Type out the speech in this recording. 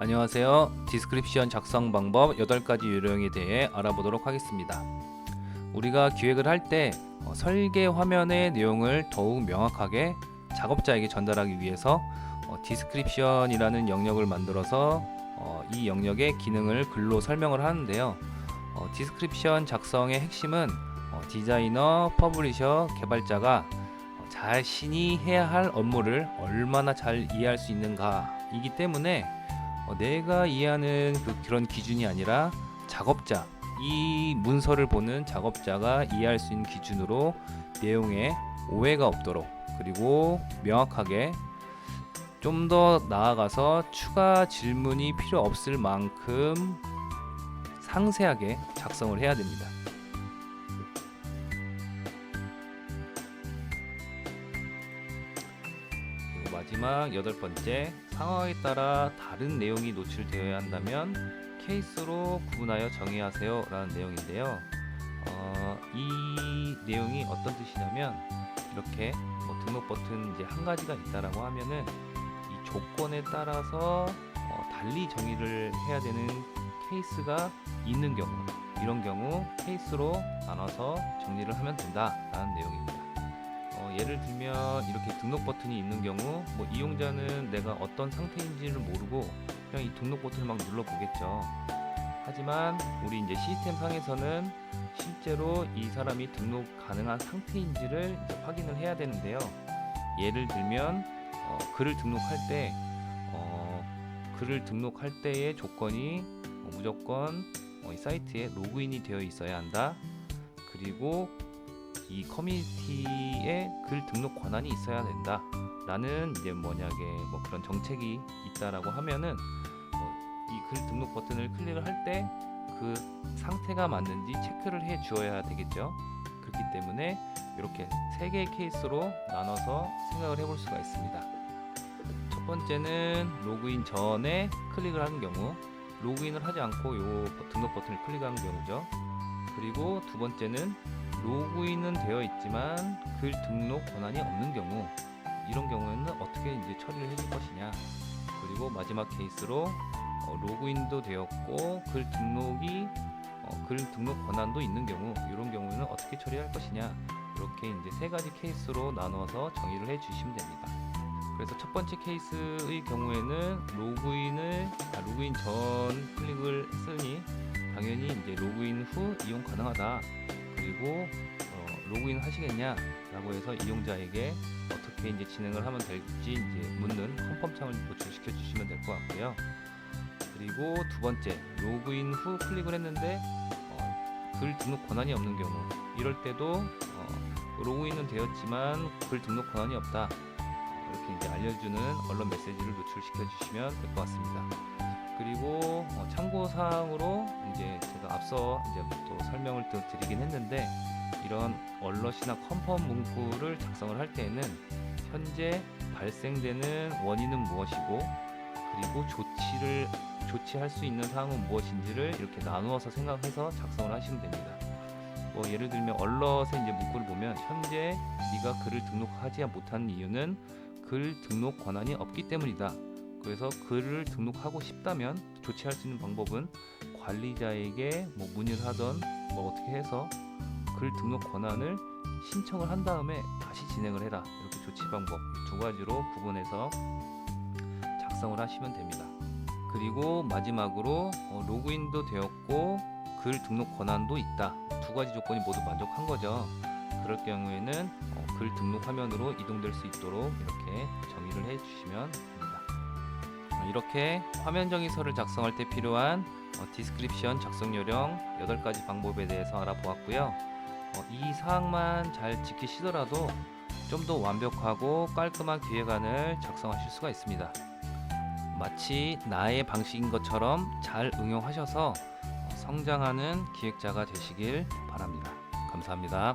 안녕하세요. 디스크립션 작성 방법 8가지 요령에 대해 알아보도록 하겠습니다. 우리가 기획을 할 때 설계 화면의 내용을 더욱 명확하게 작업자에게 전달하기 위해서 디스크립션이라는 영역을 만들어서 이 영역의 기능을 글로 설명을 하는데요. 디스크립션 작성의 핵심은 디자이너, 퍼블리셔, 개발자가 자신이 해야 할 업무를 얼마나 잘 이해할 수 있는가 이기 때문에 내가 이해하는 그런 기준이 아니라 작업자, 이 문서를 보는 작업자가 이해할 수 있는 기준으로 내용에 오해가 없도록, 그리고 명확하게, 좀 더 나아가서 추가 질문이 필요 없을 만큼 상세하게 작성을 해야 됩니다. 그리고 마지막 8번째, 상황에 따라 다른 내용이 노출되어야 한다면 케이스로 구분하여 정의하세요 라는 내용인데요. 이 내용이 어떤 뜻이냐면, 이렇게 등록 버튼 이제 한 가지가 있다라고 하면은 이 조건에 따라서 달리 정의를 해야 되는 케이스가 있는 경우, 이런 경우 케이스로 나눠서 정리를 하면 된다라는 내용입니다. 예를 들면 이렇게 등록 버튼이 있는 경우, 이용자는 내가 어떤 상태인지를 모르고 그냥 이 등록 버튼을 막 눌러 보겠죠. 하지만 우리 이제 시스템 상에서는 실제로 이 사람이 등록 가능한 상태인지를 이제 확인을 해야 되는데요. 예를 들면 글을 등록할 때의 조건이 무조건 이 사이트에 로그인이 되어 있어야 한다. 그리고 이 커뮤니티에 글 등록 권한이 있어야 된다 라는 이제 만약에 그런 정책이 있다라고 하면은 이 글 등록 버튼을 클릭을 할 때 그 상태가 맞는지 체크를 해 주어야 되겠죠. 그렇기 때문에 이렇게 3개의 케이스로 나눠서 생각을 해볼 수가 있습니다. 첫 번째는 로그인 전에 클릭을 하는 경우, 로그인을 하지 않고 요 등록 버튼을 클릭하는 경우죠. 그리고 두 번째는 로그인은 되어 있지만 글 등록 권한이 없는 경우, 이런 경우에는 어떻게 이제 처리를 해줄 것이냐. 그리고 마지막 케이스로 로그인도 되었고 글 등록 권한도 있는 경우, 이런 경우에는 어떻게 처리할 것이냐. 이렇게 이제 3가지 케이스로 나눠서 정의를 해 주시면 됩니다. 그래서 첫 번째 케이스의 경우에는 로그인 전 클릭을 했으니 당연히 이제 로그인 후 이용 가능하다. 그리고 로그인 하시겠냐 라고 해서 이용자에게 어떻게 이제 진행을 하면 될지 이제 묻는 컨펌 창을 노출시켜 주시면 될 것 같고요. 그리고 두 번째, 로그인 후 클릭을 했는데 글 등록 권한이 없는 경우, 이럴 때도 로그인은 되었지만 글 등록 권한이 없다, 이렇게 이제 알려주는 언론 메시지를 노출시켜 주시면 될 것 같습니다. 그리고 참고사항으로 이제 제가 앞서 이제 또 설명을 또 드리긴 했는데, 이런 얼럿이나 컨펌 문구를 작성을 할 때에는 현재 발생되는 원인은 무엇이고, 그리고 조치할 수 있는 사항은 무엇인지를 이렇게 나누어서 생각해서 작성을 하시면 됩니다. 예를 들면 얼럿의 이제 문구를 보면, 현재 네가 글을 등록하지 못하는 이유는 글 등록 권한이 없기 때문이다. 그래서 글을 등록하고 싶다면 조치할 수 있는 방법은 관리자에게 문의를 하던 어떻게 해서 글 등록 권한을 신청을 한 다음에 다시 진행을 해라. 이렇게 조치 방법 2가지로 구분해서 작성을 하시면 됩니다. 그리고 마지막으로 로그인도 되었고 글 등록 권한도 있다. 2가지 조건이 모두 만족한 거죠. 그럴 경우에는 글 등록 화면으로 이동될 수 있도록 이렇게 정의를 해 주시면 됩니다. 이렇게 화면 정의서를 작성할 때 필요한 디스크립션 작성 요령 8가지 방법에 대해서 알아보았고요. 이 사항만 잘 지키시더라도 좀 더 완벽하고 깔끔한 기획안을 작성하실 수가 있습니다. 마치 나의 방식인 것처럼 잘 응용하셔서 성장하는 기획자가 되시길 바랍니다. 감사합니다.